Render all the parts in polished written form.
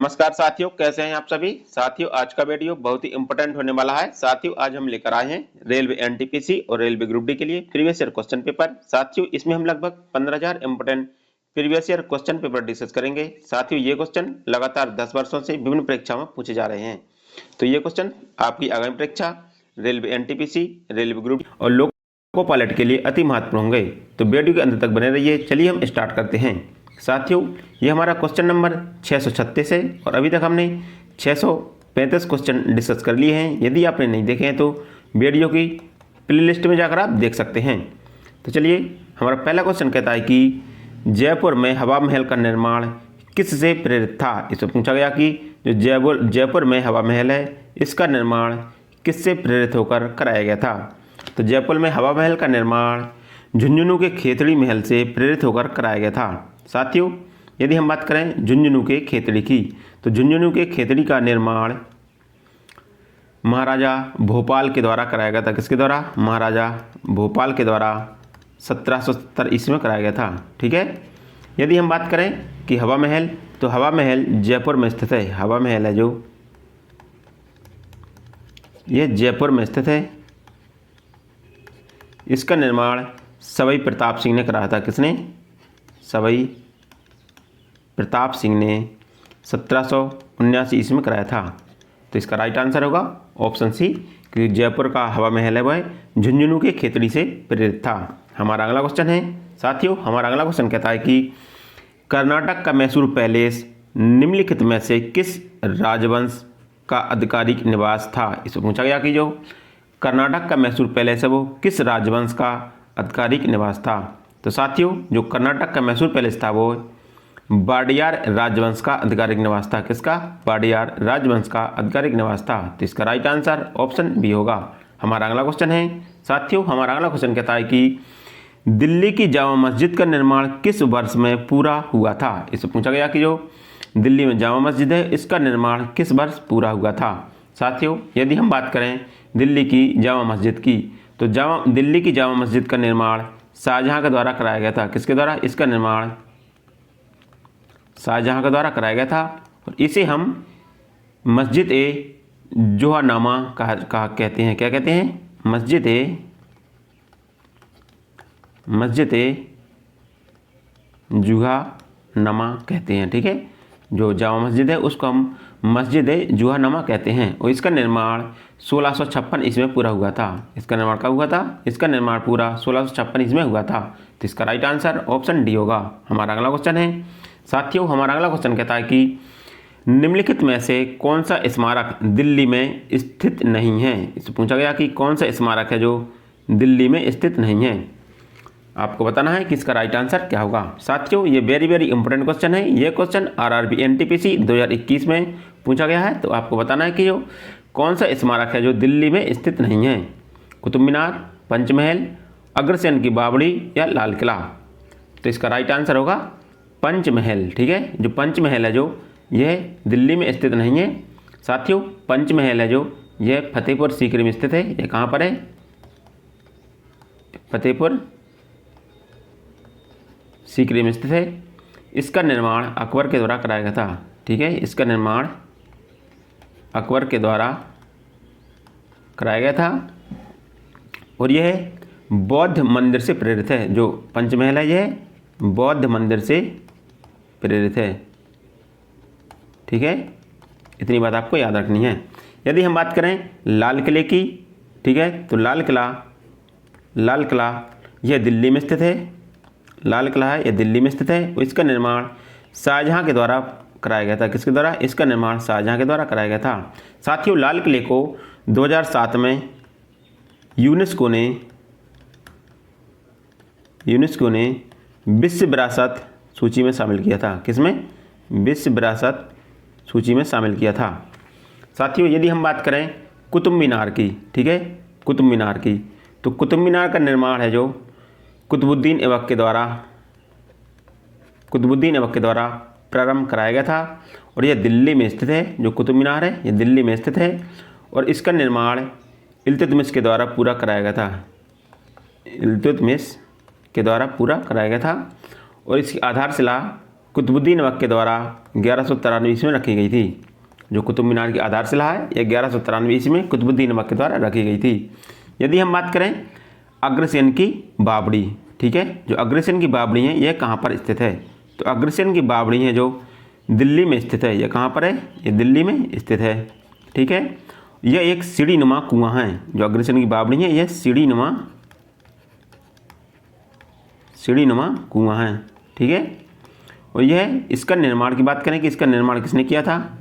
नमस्कार साथियों, कैसे हैं आप सभी साथियों। आज का वीडियो बहुत ही इंपॉर्टेंट होने वाला है साथियों। आज हम लेकर आए हैं रेलवे एनटीपीसी और रेलवे ग्रुप डी के लिए प्रीवियस ईयर क्वेश्चन पेपर। साथियों इसमें हम लगभग 15,000 important previous year question paper discuss करेंगे। साथियों ये क्वेश्चन लगातार 10 वर्षों से विभिन्न परीक्षाओं में पूछे जा रहे हैं। तो ये क्वेश्चन आपकी आगामी परीक्षा रेलवे एनटीपीसी, रेलवे ग्रुप और लोको पायलट के लिए अति महत्वपूर्ण होंगे। तो वीडियो के अंत तक बने रहिए। चलिए हम स्टार्ट करते हैं साथियों। ये हमारा क्वेश्चन नंबर 636 है और अभी तक हमने 635 क्वेश्चन डिस्कस कर लिए हैं। यदि आपने नहीं देखे हैं तो वीडियो की प्लेलिस्ट में जाकर आप देख सकते हैं। तो चलिए, हमारा पहला क्वेश्चन कहता है कि जयपुर में हवा महल का निर्माण किससे प्रेरित था। इसमें पूछा गया कि जो जयपुर में हवा महल है इसका निर्माण किससे प्रेरित होकर कराया गया था। तो जयपुर में हवा महल का निर्माण झुंझुनू के खेतड़ी महल से प्रेरित होकर कराया गया था। साथियों यदि हम बात करें झुंझुनू के खेतड़ी की, तो झुंझुनू के खेतड़ी का निर्माण महाराजा भोपाल के द्वारा कराया गया था। किसके द्वारा? महाराजा भोपाल के द्वारा 1770 ईस्वी में कराया गया था। ठीक है। यदि हम बात करें कि हवा महल, तो हवा महल जयपुर में स्थित है। हवा महल है जो ये जयपुर में स्थित है। इसका निर्माण सवाई प्रताप सिंह ने कराया था। किसने? सवाई प्रताप सिंह ने 1779 ईस्वी में कराया था। तो इसका राइट आंसर होगा ऑप्शन सी, कि जयपुर का हवा महल है वह झुंझुनू के खेतड़ी से प्रेरित था। हमारा अगला क्वेश्चन है साथियों, हमारा अगला क्वेश्चन कहता है कि कर्नाटक का मैसूर पैलेस निम्नलिखित में से किस राजवंश का आधिकारिक निवास था। इसमें पूछा गया कि जो कर्नाटक का मैसूर पैलेस है वो किस राजवंश का आधिकारिक निवास था। तो साथियों जो कर्नाटक का मैसूर पैलेस था वो वाडियार राजवंश का आधिकारिक निवास था। किसका? वाडियार राजवंश का आधिकारिक निवास था। तो इसका राइट आंसर ऑप्शन बी होगा। हमारा अगला क्वेश्चन है साथियों, हमारा अगला क्वेश्चन कहता है कि दिल्ली की जामा मस्जिद का निर्माण किस वर्ष में पूरा हुआ था। इससे पूछा गया कि जो दिल्ली में जामा मस्जिद है इसका निर्माण किस वर्ष पूरा हुआ था। साथियों यदि हम बात करें दिल्ली की जामा मस्जिद की, तो दिल्ली की जामा मस्जिद का निर्माण शाहजहां के द्वारा कराया गया था। किसके द्वारा? इसका निर्माण शाहजहां के द्वारा कराया गया था और इसे हम मस्जिद ए जोहानामा कहा कहते हैं। क्या कहते हैं? मस्जिद ए जुहानमा कहते हैं। ठीक है। जो जामा मस्जिद है उसको हम मस्जिद ए जुहानमा कहते हैं और इसका निर्माण 1656 ईस्वी में पूरा हुआ था। इसका निर्माण कब हुआ था? इसका निर्माण पूरा 1656 ईस्वी में हुआ था। तो इसका राइट आंसर ऑप्शन डी होगा। हमारा अगला क्वेश्चन है साथियों, हमारा अगला क्वेश्चन कहता है कि निम्नलिखित में से कौन सा स्मारक दिल्ली में स्थित नहीं है। इससे पूछा गया कि कौन सा स्मारक है जो दिल्ली में स्थित नहीं है। आपको बताना है कि इसका राइट आंसर क्या होगा। साथियों ये वेरी इंपॉर्टेंट क्वेश्चन है। ये क्वेश्चन आरआरबी एनटीपीसी 2021 में पूछा गया है। तो आपको बताना है कि जो कौन सा स्मारक है जो दिल्ली में स्थित नहीं है। कुतुब मीनार, पंचमहल, अग्रसेन की बावड़ी या लाल किला। तो इसका राइट आंसर होगा पंचमहल। ठीक है। जो पंचमहल है जो यह दिल्ली में स्थित नहीं है। साथियों पंचमहल है जो यह फतेहपुर सीकरी में स्थित है। यह कहाँ पर है? फतेहपुर सीकरी में स्थित है। इसका निर्माण अकबर के द्वारा कराया गया था। ठीक है। इसका निर्माण अकबर के द्वारा कराया गया था और यह बौद्ध मंदिर से प्रेरित है। जो पंचमहल है यह बौद्ध मंदिर से प्रेरित है। ठीक है। इतनी बात आपको याद रखनी है। यदि हम बात करें लाल किले की, ठीक है, तो लाल किला यह दिल्ली में स्थित है। लाल किला है यह दिल्ली में स्थित है। इसका निर्माण शाहजहां के द्वारा कराया गया था। किसके द्वारा? इसका निर्माण शाहजहां के द्वारा कराया गया था। साथियों लाल किले को 2007 में यूनेस्को ने विश्व विरासत सूची में शामिल किया था। किसमें? विश्व विरासत सूची में शामिल किया था। साथियों यदि हम बात करें कुतुब मीनार की, ठीक है, कुतुब मीनार की, तो कुतुब मीनार का निर्माण है जो कुतुबुद्दीन ऐबक के द्वारा प्रारंभ कराया गया था और यह दिल्ली में स्थित है। जो कुतुब मीनार है यह दिल्ली में स्थित है और इसका निर्माण इल्तुतमिश के द्वारा पूरा कराया गया था। इल्तुतमिश के द्वारा पूरा कराया गया था और इसकी आधारशिला कुतुबुद्दीन ऐबक के द्वारा 1193 ईस्वी में रखी गई थी। जो कुतुब मीनार की आधारशिला है यह 1193 ईस्वी में कुतुबुद्दीन ऐबक के द्वारा रखी गई थी। यदि हम बात करें अग्रसेन की बावड़ी, ठीक है, जो अग्रसेन की बावड़ी है यह कहाँ पर स्थित है? तो अग्रसेन की बावड़ी है जो दिल्ली में स्थित है। यह कहाँ पर है? ये दिल्ली में स्थित है, ठीक है। यह एक सीढ़ीनुमा कुआं है। जो अग्रसेन की बावड़ी है यह सीढ़ीनुमा कुआं है, ठीक है। और यह इसका निर्माण की बात करें कि इसका निर्माण किसने किया था?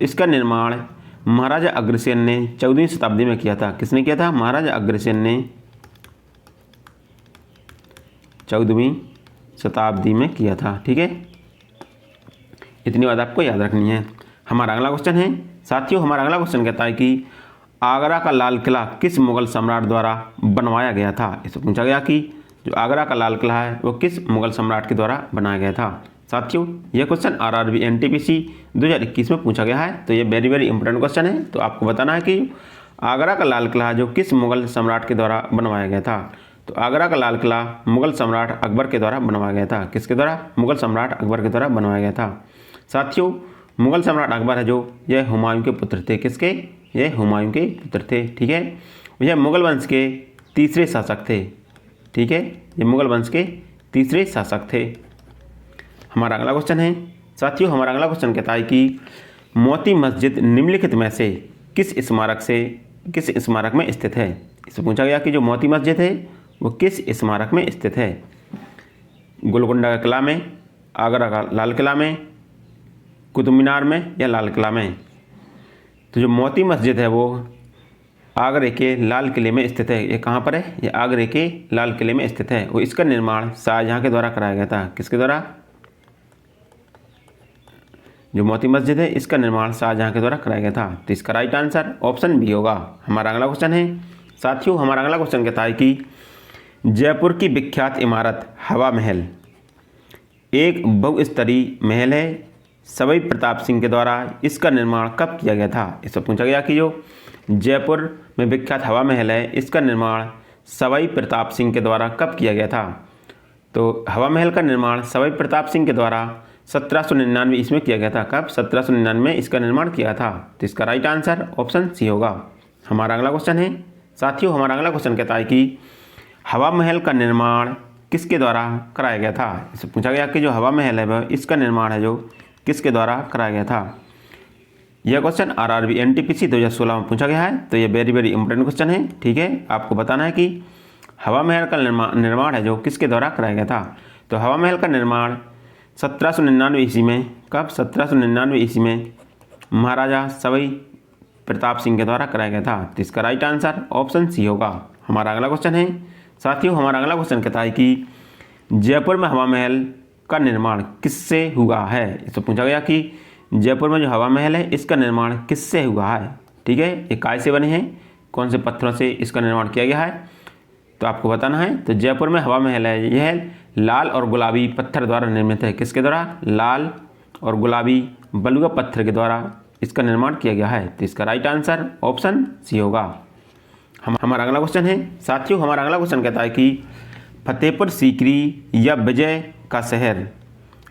इसका निर्माण महाराजा अग्रसेन ने 14वीं शताब्दी में किया था। किसने किया था? महाराजा अग्रसेन ने 14वीं शताब्दी में किया था, ठीक है। इतनी बात आपको याद रखनी है। हमारा अगला क्वेश्चन है साथियों, हमारा अगला क्वेश्चन कहता है कि आगरा का लाल किला किस मुगल सम्राट द्वारा बनवाया गया था? इससे पूछा गया कि जो आगरा का लाल किला है वो किस मुगल सम्राट के द्वारा बनाया गया था। साथियों यह क्वेश्चन RRB NTPC 2021 में पूछा गया है, तो ये वेरी वेरी इंपॉर्टेंट क्वेश्चन है। तो आपको बताना है कि आगरा का लाल किला जो किस मुगल सम्राट के द्वारा बनवाया गया था। तो आगरा का लाल किला मुगल सम्राट अकबर के द्वारा बनवाया गया था। किसके द्वारा? मुगल सम्राट अकबर के द्वारा बनवाया गया था। साथियों मुगल सम्राट अकबर है जो यह हुमायूं के पुत्र थे। किसके? ये हुमायूं के पुत्र थे, ठीक है। यह मुगल वंश के तीसरे शासक थे, ठीक है। ये मुगल वंश के तीसरे शासक थे। हमारा अगला क्वेश्चन है साथियों, हमारा अगला क्वेश्चन कहता है कि मोती मस्जिद निम्नलिखित में से किस स्मारक में स्थित है? इससे पूछा गया कि जो मोती मस्जिद है वो किस स्मारक में स्थित है? गोलकुंडा का किला में, आगरा का लाल किला में, कुतुब मीनार में या लाल किला में? तो जो मोती मस्जिद है वो आगरे के लाल किले में स्थित है। ये कहाँ पर है? ये आगरे के लाल किले में स्थित है। और इसका निर्माण शाहजहाँ के द्वारा कराया गया था। किसके द्वारा? जो मोती मस्जिद है इसका निर्माण शाहजहाँ के द्वारा कराया गया था। तो इसका राइट आंसर ऑप्शन बी होगा। हमारा अगला क्वेश्चन है साथियों, हमारा अगला क्वेश्चन कहता है कि जयपुर की विख्यात इमारत हवा महल एक बहुस्तरीय महल है। सवाई प्रताप सिंह के द्वारा इसका निर्माण कब किया गया था? इससे पूछा गया कि जो जयपुर में विख्यात हवा महल है इसका निर्माण सवाई प्रताप सिंह के द्वारा कब किया गया था? तो हवा महल का निर्माण सवाई प्रताप सिंह के द्वारा 1799 ईस्वी में किया गया था। कब? 1799 में इसका निर्माण किया था। तो इसका राइट आंसर ऑप्शन सी होगा। हमारा अगला क्वेश्चन है साथियों, हमारा अगला क्वेश्चन कहता है कि हवा महल का निर्माण किसके द्वारा कराया गया था? इससे पूछा गया कि जो हवा महल है वह इसका निर्माण है जो किसके द्वारा कराया गया था। यह क्वेश्चन RRB NTPC 2016 में पूछा गया है। तो ये वेरी वेरी इंपॉर्टेंट क्वेश्चन है, ठीक है। आपको बताना है कि हवा महल का निर्माण है जो किसके द्वारा कराया गया था। तो हवा महल का निर्माण 1799 ईस्वी में, कब? 1799 ईस्वी में महाराजा सवाई प्रताप सिंह के द्वारा कराया गया था। तो इसका राइट आंसर ऑप्शन सी होगा। हमारा अगला क्वेश्चन है साथियों, हमारा अगला क्वेश्चन कहता है कि जयपुर में हवा महल का निर्माण किससे हुआ है? इससे पूछा गया कि जयपुर में जो हवा महल है इसका निर्माण किससे हुआ है, ठीक है। ये काय से बने हैं, कौन से पत्थरों से इसका निर्माण किया गया है, तो आपको बताना है। तो जयपुर में हवा महल है यह लाल और गुलाबी पत्थर द्वारा निर्मित है। किसके द्वारा? लाल और गुलाबी बलुआ पत्थर के द्वारा इसका निर्माण किया गया है। तो इसका राइट आंसर ऑप्शन सी होगा। हमारा अगला क्वेश्चन है साथियों, हमारा अगला क्वेश्चन कहता है कि फतेहपुर सीकरी या विजय का शहर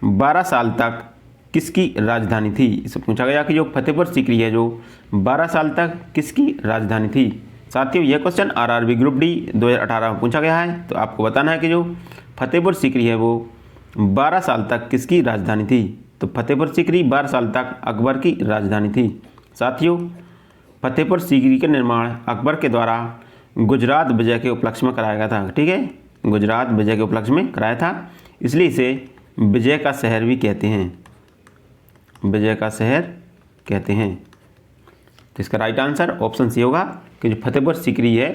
12 साल तक किसकी राजधानी थी? इससे पूछा गया कि जो फतेहपुर सीकरी है जो 12 साल तक किसकी राजधानी थी। साथियों यह क्वेश्चन RRB ग्रुप D 2018 में पूछा गया है। तो आपको बताना है कि जो फतेहपुर सीकरी है वो 12 साल तक किसकी राजधानी थी। तो फतेहपुर सीकरी 12 साल तक अकबर की राजधानी थी। साथियों फतेहपुर सीकरी का निर्माण अकबर के द्वारा गुजरात विजय के उपलक्ष्य में कराया गया था, ठीक है। गुजरात विजय के उपलक्ष्य में कराया था, इसलिए इसे विजय का शहर भी कहते हैं, विजय का शहर कहते हैं। तो इसका राइट आंसर ऑप्शन सी होगा कि जो फतेहपुर सीकरी है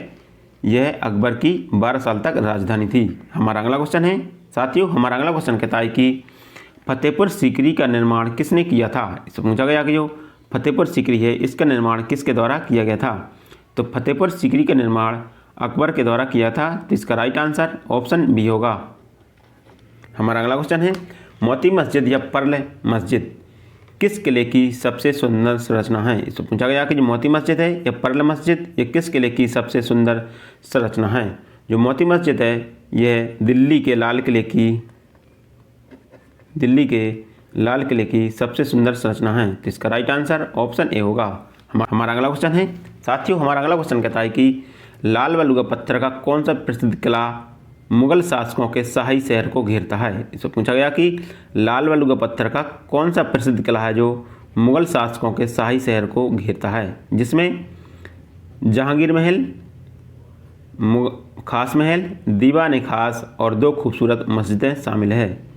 यह अकबर की 12 साल तक राजधानी थी। हमारा अगला क्वेश्चन है साथियों, हमारा अगला क्वेश्चन कहता है कि फतेहपुर सीकरी का निर्माण किसने किया था। इससे पूछा गया कि जो फतेहपुर सीकरी है इसका निर्माण किसके द्वारा किया गया था। तो फतेहपुर सीकरी का निर्माण अकबर के द्वारा किया था। तो इसका राइट आंसर ऑप्शन बी होगा। हमारा अगला क्वेश्चन है मोती मस्जिद या पर्ल मस्जिद किस किले की सबसे सुंदर संरचना है। इससे पूछा गया कि जो मोती मस्जिद है या पर्ल मस्जिद ये किस किले की सबसे सुंदर संरचना है। जो मोती मस्जिद है यह दिल्ली के लाल किले की दिल्ली के लाल किले की सबसे सुंदर संरचना है? तो इसका राइट आंसर ऑप्शन ए होगा। हमारा अगला क्वेश्चन है साथियों, हमारा अगला क्वेश्चन कहता है कि लाल बलुआ पत्थर का कौन सा प्रसिद्ध किला मुगल शासकों के शाही शहर को घेरता है? इससे पूछा गया कि लाल बलुआ पत्थर का कौन सा प्रसिद्ध किला है जो मुगल शासकों के शाही शहर को घेरता है, जिसमें जहांगीर महल, खास महल, दीवान खास और 2 खूबसूरत मस्जिदें शामिल है।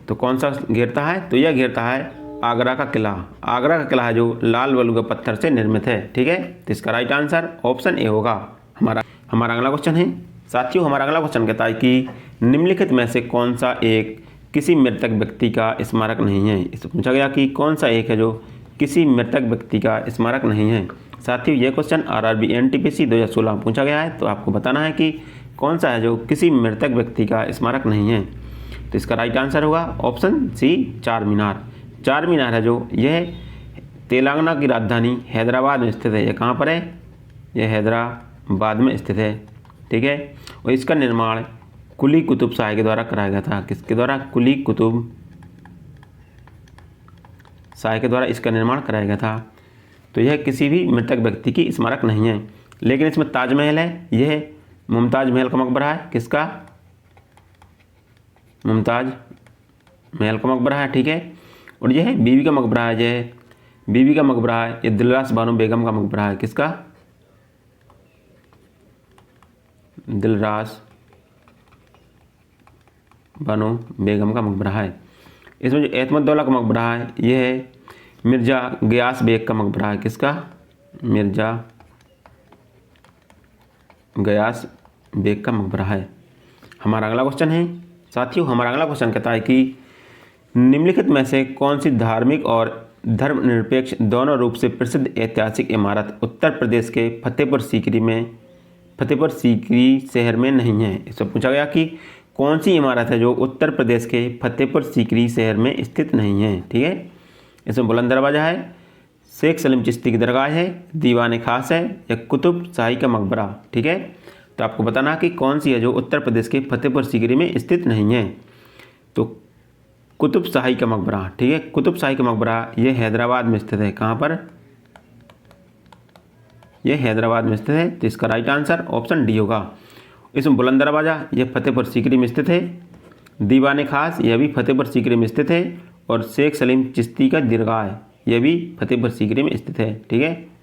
तो कौन सा घेरता है? तो यह घेरता है आगरा का किला। आगरा का किला है जो लाल बलुआ पत्थर से निर्मित है। ठीक है, तो इसका राइट आंसर ऑप्शन ए होगा। हमारा अगला क्वेश्चन है साथियों, हमारा अगला क्वेश्चन कहता है कि निम्नलिखित में से कौन सा एक किसी मृतक व्यक्ति का स्मारक नहीं है? इससे पूछा गया कि कौन सा एक है जो किसी मृतक व्यक्ति का स्मारक नहीं है। साथियों ये क्वेश्चन RRB NTPC 2016 में पूछा गया है, तो आपको बताना है कि कौन सा है जो किसी मृतक व्यक्ति का स्मारक नहीं है। तो इसका राइट आंसर होगा ऑप्शन सी, चार मीनार। चार मीनार है जो यह तेलंगाना की राजधानी हैदराबाद में स्थित है। यह कहाँ पर है? यह हैदराबाद में स्थित है। ठीक है, और इसका निर्माण कुली कुतुब शाह के द्वारा कराया गया था। किसके द्वारा? कुली कुतुब शाह के द्वारा इसका निर्माण कराया गया था। तो यह किसी भी मृतक व्यक्ति की स्मारक नहीं है। लेकिन इसमें ताजमहल है, यह मुमताज महल का मकबरा है। किसका? मुमताज महल का मकबरा है। ठीक है, और यह बीवी का मकबरा है, यह बीवी का मकबरा है। यह दिलरास बानो बेगम का मकबरा है। किसका? दिलरास बानो बेगम का मकबरा है। इसमें जो एतमद्दौला का मकबरा है, यह है मिर्ज़ा गयास बेग का मकबरा है। किसका? मिर्ज़ा गयास बेग का मकबरा है। हमारा अगला क्वेश्चन है साथियों, हमारा अगला क्वेश्चन कहता है कि निम्नलिखित में से कौन सी धार्मिक और धर्मनिरपेक्ष दोनों रूप से प्रसिद्ध ऐतिहासिक इमारत उत्तर प्रदेश के फतेहपुर सीकरी शहर में नहीं है? इससे पूछा गया कि कौन सी इमारत है जो उत्तर प्रदेश के फतेहपुर सीकरी शहर में स्थित नहीं है। ठीक है, इसमें बुलंद दरवाज़ा है, शेख सलीम चिश्ती की दरगाह है, दीवान खास है, या कुतुब शाही का मकबरा। ठीक है, तो आपको बताना है कि कौन सी है जो उत्तर प्रदेश के फतेहपुर सीकरी में स्थित नहीं है। तो कुतुब शाही का मकबरा। ठीक है, कुतुब शाही का मकबरा ये हैदराबाद में स्थित है। कहाँ पर? यह हैदराबाद में स्थित है। तो इसका राइट आंसर ऑप्शन डी होगा। इसमें बुलंद दरवाज़ा यह फतेहपुर सीकरी में स्थित है, दीवान खास यह भी फतेहपुर सीकरी में स्थित है, और शेख सलीम चिश्ती का दरगाह यह भी फतेहपुर सीकरी में स्थित है। ठीक है।